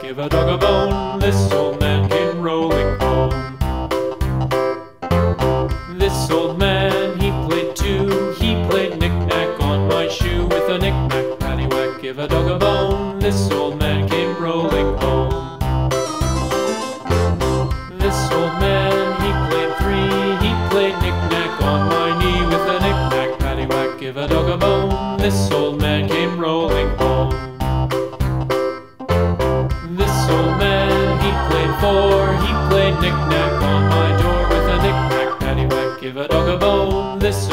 give a dog a bone. This old man came rolling home. This old man, he played too. He played knick-knack on my shoe. With a knick-knack, paddywhack, give a dog a bone. This old man came rolling home. This old man, he played three. He played knick-knack on my knee. With a knick-knack, paddywhack, give a dog a bone. This old man came rolling home. This old man, he played four. He played knick-knack on my door. With a knick-knack, paddywhack, give a dog a bone. This